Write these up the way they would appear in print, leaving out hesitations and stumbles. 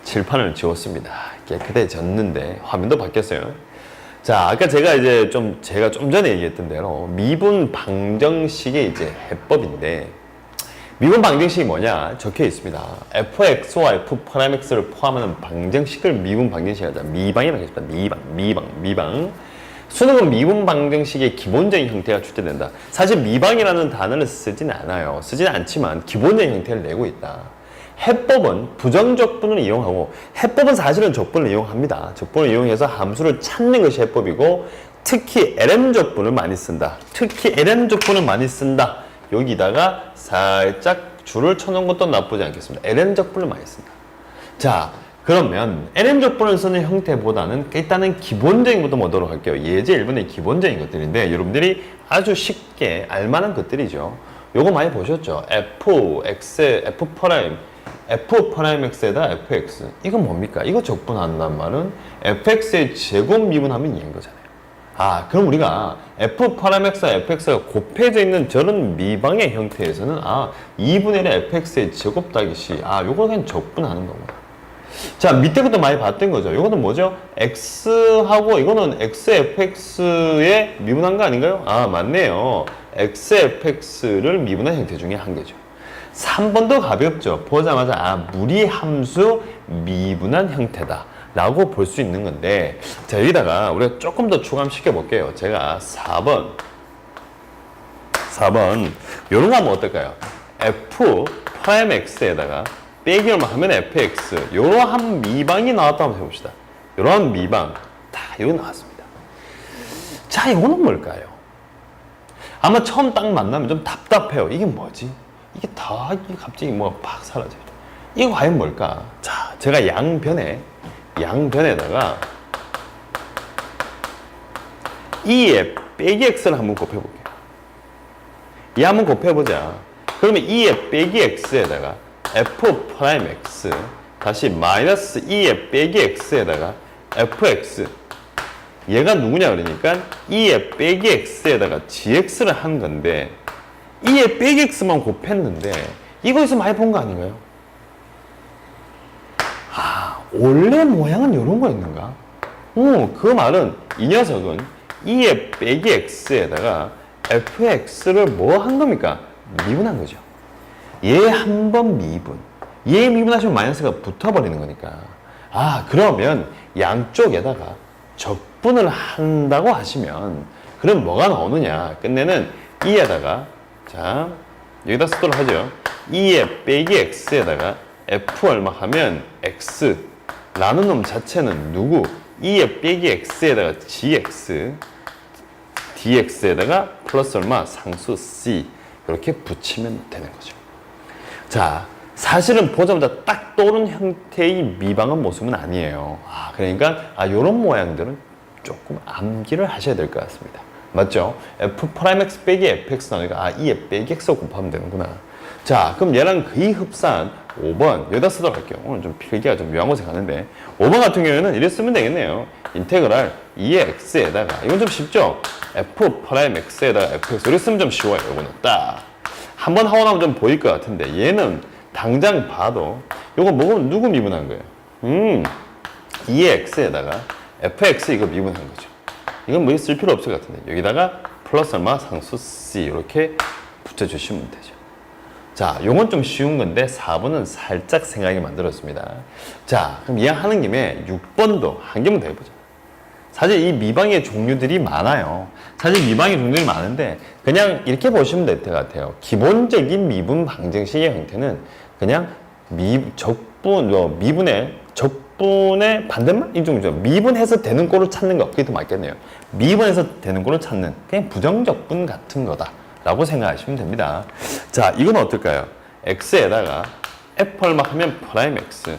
칠판을 지웠습니다. 깨끗해졌는데 화면도 바뀌었어요. 자, 아까 제가 좀 전에 얘기했던 대로 미분 방정식의 이제 해법인데, 미분 방정식이 뭐냐? 적혀 있습니다. fx와 f'x를 포함하는 방정식을 미분 방정식이라고 하자. 미방이라고 했습니다. 미방. 수능은 미분 방정식의 기본적인 형태가 출제된다. 사실 미방이라는 단어를 쓰진 않아요. 쓰진 않지만 기본적인 형태를 내고 있다. 해법은 부정적분을 이용하고, 해법은 사실은 적분을 이용합니다. 적분을 이용해서 함수를 찾는 것이 해법이고, 특히 LM 적분을 많이 쓴다. 여기다가 살짝 줄을 쳐놓은 것도 나쁘지 않겠습니다. LM 적분을 많이 쓴다. 자, 그러면 LM 적분을 쓰는 형태보다는 일단은 기본적인 것도 보도록 할게요. 예제 1번의 기본적인 것들인데 여러분들이 아주 쉽게 알만한 것들이죠. 요거 많이 보셨죠? F'X에다 fx. 이건 뭡니까? 이거 적분한단 말은 fx의 제곱 미분하면 이인 거잖아요. 아, 그럼 우리가 F'X와 fx가 곱해져 있는 저런 미방의 형태에서는 2분의 1의 fx의 제곱 따기 시, 요거 그냥 적분하는 거구나. 자, 밑에 것도 많이 봤던 거죠. 이거는 뭐죠? x하고 이거는 xfx의 미분한 거 아닌가요? 맞네요. xfx를 미분한 형태 중에 한 개죠. 3번도 가볍죠. 보자마자 무리함수 미분한 형태다 라고 볼 수 있는 건데, 자, 여기다가 우리가 조금 더 추가시켜 볼게요. 제가 4번 요런 거 하면 어떨까요? F'X에다가 빼기 얼마 하면 fx, 요러한 미방이 나왔다 한번 해봅시다. 요러한 미방, 이거 나왔습니다. 자, 이거는 뭘까요? 아마 처음 딱 만나면 좀 답답해요. 이게 뭐지? 이게 갑자기 팍 사라져요. 이거 과연 뭘까? 자, 제가 양변에다가 2에 빼기 x를 한번 곱해볼게요. 이 한번 곱해보자. 그러면 2에 빼기 x에다가 f'x 다시 마이너스 2에 빼기 x에다가 fx, 얘가 누구냐 그러니까 2에 빼기 x에다가 gx를 한 건데 2에 빼기 x만 곱했는데 이거에서 많이 본 거 아닌가요? 원래 모양은 이런 거였는가? 그 말은 이 녀석은 2에 빼기 x에다가 fx를 뭐 한 겁니까? 미분한 거죠. 얘 한 번 미분, 얘 미분하시면 마이너스가 붙어버리는 거니까. 그러면 양쪽에다가 적분을 한다고 하시면 그럼 뭐가 나오느냐? 끝내는 2에다가, 자, 여기다 쓰도록 하죠. 2에 빼기 x에다가 f 얼마 하면 x 라는 놈 자체는 누구? 2에 빼기 x에다가 gx, dx에다가 플러스 얼마? 상수 c. 이렇게 붙이면 되는 거죠. 자, 사실은 보자마자 딱 떠오르는 형태의 미방은 모습은 아니에요. 그러니까 요런 모양들은 조금 암기를 하셔야 될 것 같습니다. 맞죠? F'X 빼기 fx 나오니까 2에 빼기 x 곱하면 되는구나. 자, 그럼 얘랑 거의 흡사한 5번 여기다 쓰도록 할게요. 오늘 좀 필기가 좀 묘한 곳에 가는데 5번 같은 경우에는 이렇게 쓰면 되겠네요. 인테그랄 2의 x에다가, 이건 좀 쉽죠? F'X에다가 fx, 이렇게 쓰면 좀 쉬워요. 이거는 딱 한 번 하고 나면 좀 보일 것 같은데 얘는 당장 봐도 이거 먹으면 누구 미분한 거예요? 2의 x에다가 fx 이거 미분한 거죠. 이건 뭐 쓸 필요 없을 것 같은데 여기다가 플러스 얼마? 상수 c 이렇게 붙여주시면 되죠. 자, 요건 좀 쉬운 건데 4번은 살짝 생각하게 만들었습니다. 자, 그럼 이해하는 김에 6번도 한 개만 더 해보자. 사실 이 미방의 종류들이 많아요. 사실 미방의 종류들이 많은데 그냥 이렇게 보시면 될 것 같아요. 기본적인 미분 방정식의 형태는 그냥 적분의 반대말? 이 종류죠. 미분해서 되는 꼴을 찾는 거. 그게 더 맞겠네요. 미분해서 되는 꼴을 찾는 그냥 부정적분 같은 거다 라고 생각하시면 됩니다. 자, 이건 어떨까요? x에다가 f 얼마 하면 프라임 x,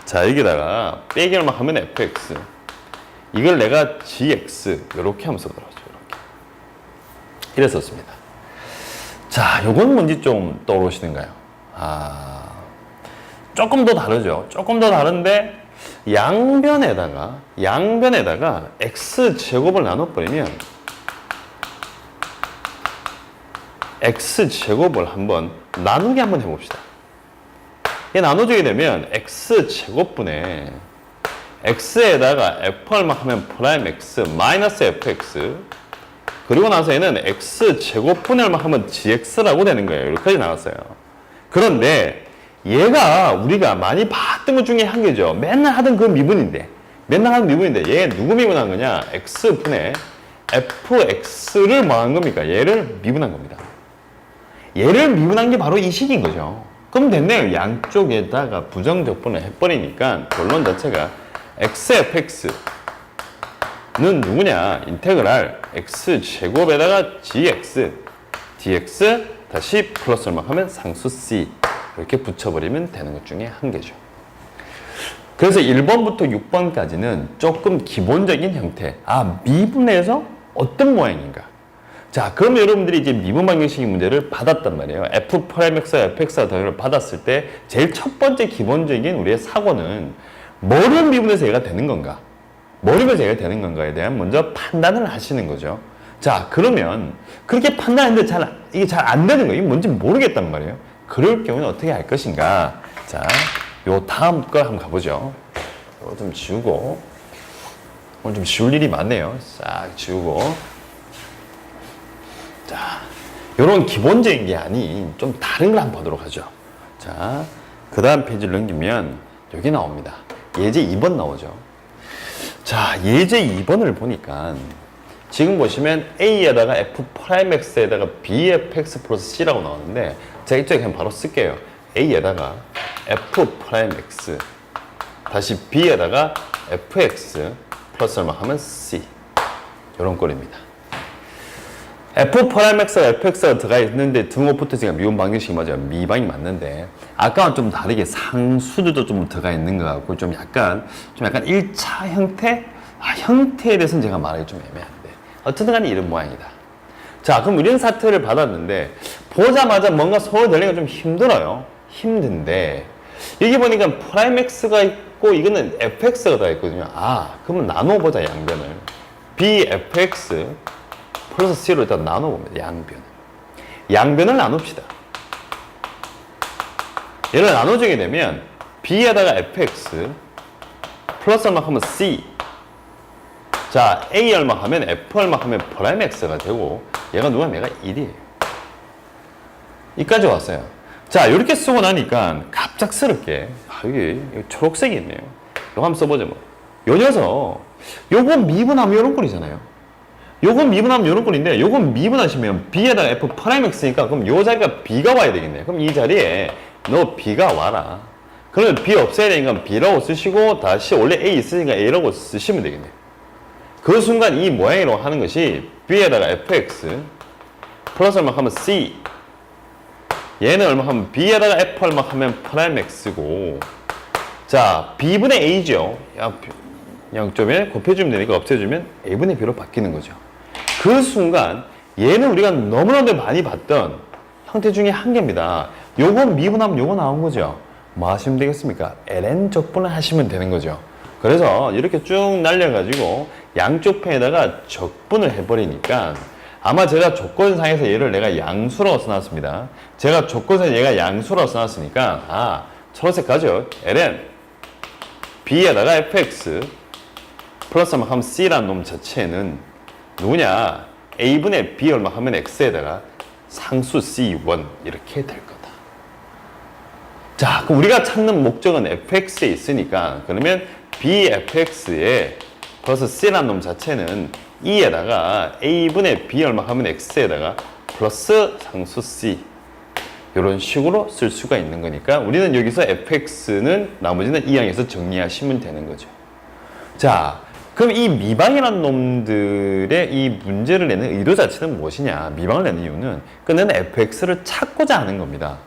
자, 여기다가 빼기 얼마 하면 fx, 이걸 내가 gx 이렇게 하면서 들어가죠. 이렇게 썼습니다. 자, 요건 뭔지 좀 떠오르시는가요? 조금 더 다르죠. 조금 더 다른데 양변에다가 x제곱을 나눠버리면 x제곱을 한번 나누기 한번 해봅시다. 이게 나눠주게 되면 x제곱분의 x에다가 f 얼마 하면 프라임 x 마이너스 fx 그리고 나서 얘는 x제곱분의 얼마 하면 gx라고 되는 거예요. 이렇게까지 나왔어요. 그런데 얘가 우리가 많이 봤던 것 중에 한 개죠. 맨날 하던 그 미분인데 얘 누구 미분한 거냐? x분의 fx를 뭐 한 겁니까? 얘를 미분한 겁니다. 얘를 미분한 게 바로 이 식인 거죠. 그럼 됐네요. 양쪽에다가 부정적분을 해버리니까 결론 자체가 xfx는 누구냐? 인테그랄 x제곱에다가 gx dx 다시 플러스 얼마 하면 상수 c 이렇게 붙여버리면 되는 것 중에 한 개죠. 그래서 1번부터 6번까지는 조금 기본적인 형태. 미분에서 어떤 모양인가. 자, 그럼 여러분들이 이제 미분 방정식의 문제를 받았단 말이에요. f'x와 fx가 더를 받았을 때 제일 첫 번째 기본적인 우리의 사고는 뭐를 미분해서 얘가 되는 건가? 뭐를 얘가 되는 건가에 대한 먼저 판단을 하시는 거죠. 자, 그러면 그렇게 판단했는데 이게 잘 안 되는 거예요. 이게 뭔지 모르겠단 말이에요. 그럴 경우는 어떻게 할 것인가? 자, 요 다음 거 한번 가보죠. 이거 좀 지우고. 오늘 좀 지울 일이 많네요. 싹 지우고. 자, 요런 기본적인 게 아닌 좀 다른 걸 한번 보도록 하죠. 자, 그 다음 페이지를 넘기면 여기 나옵니다. 예제 2번 나오죠. 자, 예제 2번을 보니까 지금 보시면 A에다가 F'X에다가 BFX 플러스 C라고 나왔는데 제가 이쪽에 그냥 바로 쓸게요. A에다가 F'X 다시 B에다가 FX 플러스 얼마 하면 C 이런 꼴입니다. F'X가 FX가 들어가 있는데 등호부터 지금 미분 방정식이 맞아요. 미방이 맞는데 아까와 좀 다르게 상수들도 좀 들어가 있는 것 같고 좀 약간 1차 형태? 형태에 대해서는 제가 말하기 좀 애매한데 어쨌든 간에 이런 모양이다. 자, 그럼 이런 사태를 받았는데 보자마자 뭔가 손을 들리기가 좀 힘들어요. 힘든데 여기 보니까 프라임 X가 있고 이거는 FX가 다 있거든요. 그러면 나눠보자, 양변을. BFX 플러스 C로 일단 나눠봅니다. 양변을 나눕시다. 얘를 나눠주게 되면 B에다가 FX 플러스 얼마 하면 C. 자, A 얼마 하면 F 얼마 하면 프라임 X가 되고 얘가 누구냐면 얘가 1이에요. 이까지 왔어요. 자, 이렇게 쓰고 나니까 갑작스럽게 여기 초록색이 있네요. 이거 한번 써보죠. 뭐. 요 녀석 요거 미분하면 요런 꼴이잖아요. 요건 미분하면 요런 꼴인데 요건 미분하시면 B에다가 F 프라임 X니까 그럼 요 자리가 B가 와야 되겠네. 그럼 이 자리에 너 B가 와라. 그러면 B 없애야 되니까 B라고 쓰시고 다시 원래 A 있으니까 A라고 쓰시면 되겠네. 그 순간 이 모양으로 하는 것이 B에다가 FX 플러스 얼마 하면 C 얘는 얼마 하면 B에다가 F 얼마 하면 프라임 X고 자 B분의 A죠. 양점에 곱해주면 되니까 없애주면 A분의 B로 바뀌는 거죠. 그 순간 얘는 우리가 너무나도 많이 봤던 형태 중에 한 개입니다. 요거 미분하면 요거 나온 거죠. 뭐 하시면 되겠습니까? ln 적분을 하시면 되는 거죠. 그래서 이렇게 쭉 날려가지고 양쪽 편에다가 적분을 해버리니까 아마 제가 조건상에서 얘를 내가 양수라고 써놨습니다. 제가 조건상에 얘가 양수라고 써놨으니까 초록색 가죠. ln b에다가 fx 플러스 얼마 하면 c라는 놈 자체는 누구냐? a분의 b 얼마 하면 x에다가 상수 c1 이렇게 될 거다. 자, 그럼 우리가 찾는 목적은 fx에 있으니까 그러면 bfx에 플러스 c라는 놈 자체는 e에다가 a분의 b 얼마 하면 x에다가 플러스 상수 c 이런 식으로 쓸 수가 있는 거니까 우리는 여기서 fx는 나머지는 이 항에서 정리하시면 되는 거죠. 자, 그럼 이 미방이라는 놈들의 이 문제를 내는 의도 자체는 무엇이냐? 미방을 내는 이유는 그는 fx를 찾고자 하는 겁니다.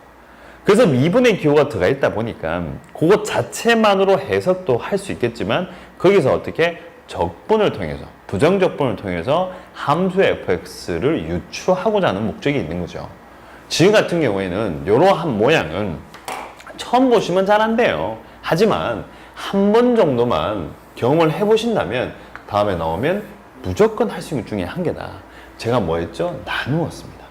그래서 미분의 기호가 들어가 있다 보니까 그것 자체만으로 해석도 할 수 있겠지만 거기서 어떻게 적분을 통해서 부정적분을 통해서 함수의 fx를 유추하고자 하는 목적이 있는 거죠. 지금 같은 경우에는 이러한 모양은 처음 보시면 잘 안 돼요. 하지만 한 번 정도만 경험을 해보신다면 다음에 나오면 무조건 할 수 있는 것 중에 한 개다. 제가 뭐 했죠? 나누었습니다.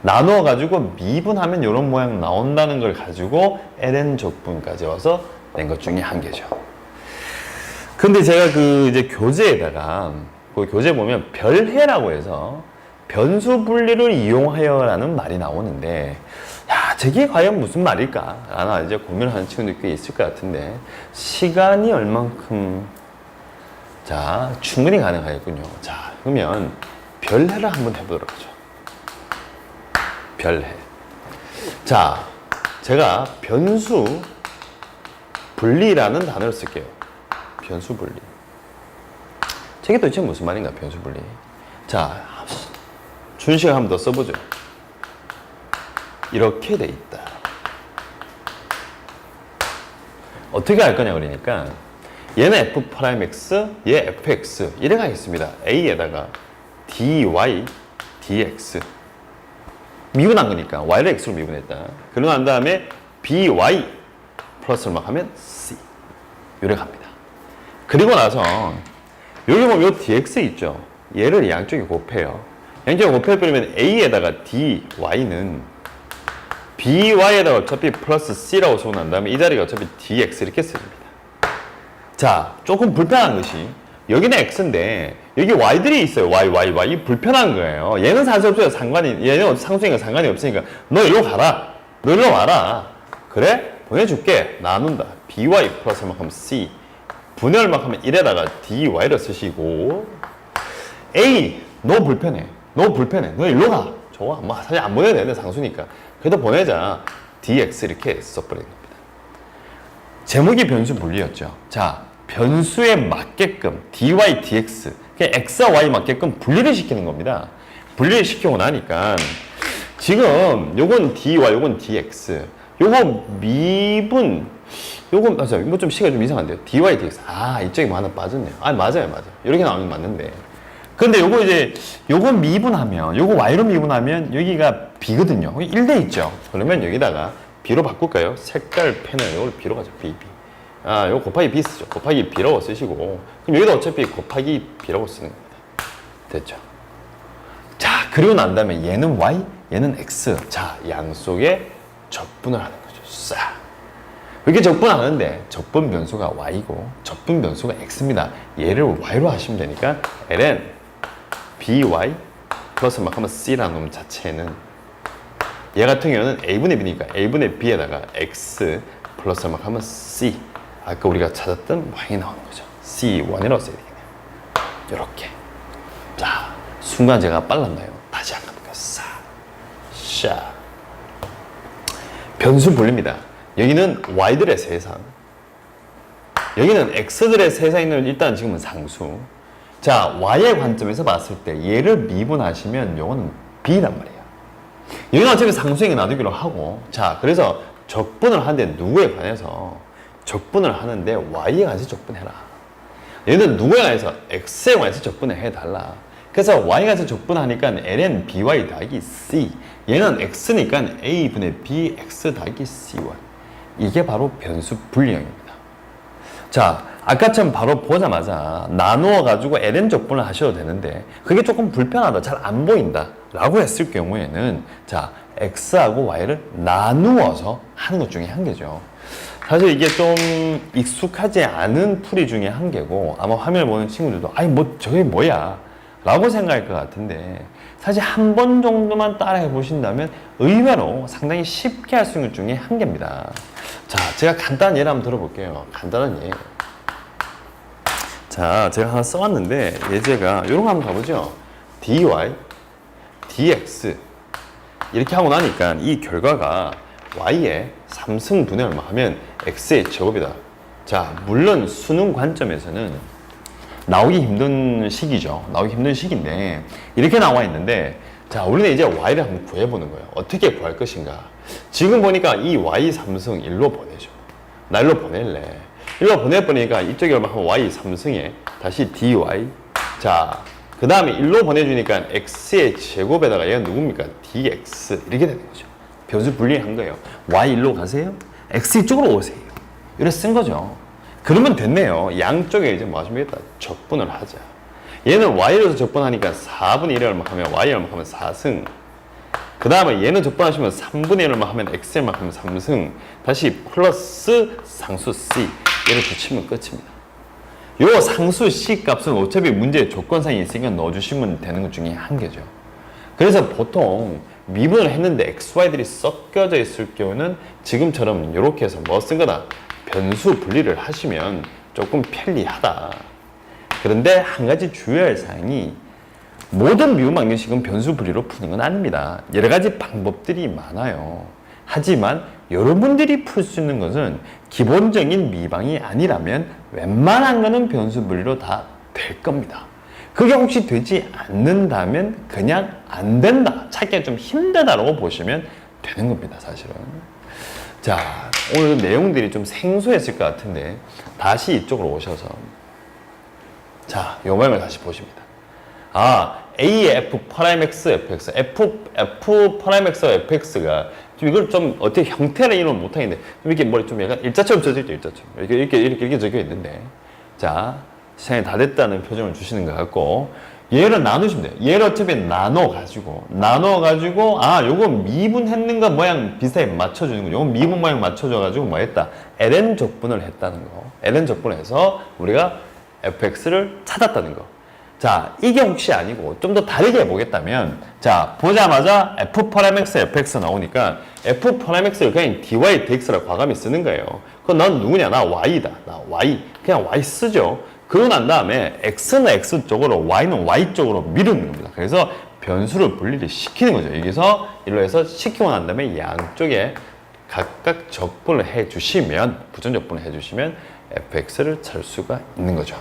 나누어 가지고 미분하면 이런 모양 나온다는 걸 가지고 ln 적분까지 와서 낸 것 중에 한 개죠. 근데 제가 그 이제 교재에다가 그 교재 보면 별해라고 해서 변수 분리를 이용하여라는 말이 나오는데, 야, 저게 과연 무슨 말일까? 아마 이제 고민을 하는 친구들 꽤 있을 것 같은데, 시간이 얼만큼, 자, 충분히 가능하겠군요. 자, 그러면 별해를 한번 해보도록 하죠. 별해. 자, 제가 변수 분리라는 단어를 쓸게요. 변수 분리. 저게 도대체 무슨 말인가, 변수 분리. 자, 준식을 한번 더 써보죠. 이렇게 돼 있다. 어떻게 할 거냐 그러니까 얘는 f'x, 얘 fx 이래 가겠습니다. a에다가 dy, dx 미분한 거니까 y를 x로 미분했다. 그러고 난 다음에 by 플러스를 막 하면 c 요래 갑니다. 그리고 나서 여기 보면 요 dx 있죠. 얘를 양쪽에 곱해요. 양쪽에 곱해버리면 a에다가 dy는 by에다가 어차피 플러스 c라고 쓰고 난 다음에 이 자리가 어차피 dx 이렇게 쓰입니다. 자, 조금 불편한 것이 여기는 x인데 여기 y들이 있어요. y 불편한 거예요. 얘는 상관없어요. 얘는 상수니까 상관이 없으니까 너 일로 가라. 너 일로 와라. 그래? 보내줄게. 나눈다. by 플러스 얼마큼 c 분의 얼마큼 1에다가 dy를 쓰시고 a 너 불편해. 너 일로 가. 좋아. 뭐 사실 안 보내도 되는데 상수니까. 그래도 보내자. dx 이렇게 써버리는 겁니다. 제목이 변수 분리였죠. 자, 변수에 맞게끔 dy, dx 그냥 x와 y 맞게끔 분리를 시키는 겁니다. 분리를 시키고 나니까 지금 요건 dy, 요건 dx 요거 미분 요건 맞아요. 뭐 좀 시가 좀 이상한데요. dy, dx 아 이쪽이 뭐 하나 빠졌네요. 아 맞아요. 이렇게 나오면 맞는데 근데 요거 이제 요거 미분하면 요거 y로 미분하면 여기가 b거든요. 1대 있죠. 그러면 여기다가 b로 바꿀까요? 색깔 펜을 요걸 b로 가죠. b. 아, 요거 곱하기 b 쓰죠. 곱하기 b라고 쓰시고 그럼 여기다 어차피 곱하기 b라고 쓰는 겁니다. 됐죠? 자, 그리고 난 다음에 얘는 y, 얘는 x. 자, 양속에 적분을 하는 거죠. 싹. 이렇게 적분하는데 적분 변수가 y고 적분 변수가 x입니다. 얘를 y로 하시면 되니까 ln by 플러스 막 하면 c라는 놈 자체는 얘 같은 경우는 a분의 b니까 a분의 b에다가 x 플러스 막 하면 c 아까 우리가 찾았던 y이 나오는 거죠. c1이라고 써야 되겠네요. 이렇게. 자, 순간 제가 빨랐나요? 다시 한번 볼게요. 샤. 변수 분리입니다. 여기는 y들의 세상. 여기는 x들의 세상은 일단 지금은 상수. 자, y의 관점에서 봤을 때 얘를 미분하시면 요거는 b란 말이에요. 여기는 어차피 상수에게 놔두기로 하고 자, 그래서 적분을 하는데 누구에 관해서 적분을 하는데 y에 관해서 적분해라. 얘는 누구에 관해서 x에 관해서 적분을 해달라. 그래서 y에 관해서 적분하니까 ln by 더하기 c 얘는 x니까 a분의 bx 더하기 c1 이게 바로 변수 분리형입니다. 자, 아까처럼 바로 보자마자 나누어 가지고 ln 적분을 하셔도 되는데 그게 조금 불편하다, 잘 안 보인다 라고 했을 경우에는 자, x하고 y를 나누어서 하는 것 중에 한 개죠. 사실 이게 좀 익숙하지 않은 풀이 중에 한 개고 아마 화면을 보는 친구들도 아니 뭐 저게 뭐야 라고 생각할 것 같은데 사실 한 번 정도만 따라해 보신다면 의외로 상당히 쉽게 할 수 있는 것 중에 한 개입니다. 자, 제가 간단한 예를 한번 들어볼게요. 간단한 예. 자, 제가 하나 써왔는데 예제가 이런 거 한번 가보죠. dy, dx 이렇게 하고 나니까 이 결과가 y의 3승분의 얼마 하면 x의 제곱이다. 자, 물론 수능 관점에서는 나오기 힘든 식이죠. 나오기 힘든 식인데 이렇게 나와 있는데 자, 우리는 이제 y를 한번 구해보는 거예요. 어떻게 구할 것인가. 지금 보니까 이 y 3승 일로 보내죠. 나 일로 보낼래. 일로 보내버리니까 이쪽에 얼마 하면 y 3승에 다시 dy. 자, 그 다음에 일로 보내주니까 x의 제곱에다가 얘가 누굽니까? dx 이렇게 되는 거죠. 변수 분리한 거예요. y 일로 가세요. x 이쪽으로 오세요. 이렇게 쓴 거죠. 그러면 됐네요. 양쪽에 이제 뭐 하시면 되겠다. 적분을 하자. 얘는 y로서 적분하니까 4분의 1을 얼마 하면 y 얼마 하면 4승 그 다음에 얘는 적분하시면 3분의 1만 하면 x만 하면 3승, 다시 플러스 상수 c 얘를 붙이면 끝입니다. 요 상수 c 값은 어차피 문제의 조건상에 있으니까 넣어주시면 되는 것 중에 한 개죠. 그래서 보통 미분을 했는데 xy들이 섞여져 있을 경우는 지금처럼 이렇게 해서 뭐 쓴 거다, 변수 분리를 하시면 조금 편리하다. 그런데 한 가지 주의할 사항이, 모든 미분 방정식은 변수 분리로 푸는 건 아닙니다. 여러 가지 방법들이 많아요. 하지만 여러분들이 풀 수 있는 것은 기본적인 미방이 아니라면 웬만한 거는 변수 분리로 다 될 겁니다. 그게 혹시 되지 않는다면 그냥 안 된다, 찾기가 좀 힘들다라고 보시면 되는 겁니다, 사실은. 자, 오늘 내용들이 좀 생소했을 것 같은데 다시 이쪽으로 오셔서 자, 요 모양을 다시 보십니다. 아, A의 F 프라임 X, FX, F 프라임 X와 FX가 좀 이걸 좀 어떻게 형태를 이론 못하겠는데 좀 이렇게 머리 좀 약간 일자처럼 젖어 있죠, 일자처럼. 이렇게 적혀 있는데, 자, 시간이 다 됐다는 표정을 주시는 것 같고, 얘를 나누시면 돼요. 얘를 어차피 나눠가지고, 아, 요거 미분했는가 모양 비슷하게 맞춰주는 거, 요거 미분 모양 맞춰줘가지고 뭐 했다? ln 적분을 했다는 거. ln 적분해서 우리가 fx를 찾았다는 거. 자, 이게 혹시 아니고 좀 더 다르게 해보겠다면, 자, 보자마자 f 프라임 x, fx 나오니까 f 프라임 x를 그냥 dy dx라고 과감히 쓰는 거예요. 그럼 난 누구냐? 나 y다. 나 y. 그냥 y 쓰죠. 그러고 난 다음에 x는 x 쪽으로, y는 y 쪽으로 미루는 겁니다. 그래서 변수를 분리를 시키는 거죠. 여기서 일로 해서 시키고 난 다음에 양쪽에 각각 적분을 해주시면, 부정적분을 해주시면 fx를 찾을 수가 있는 거죠.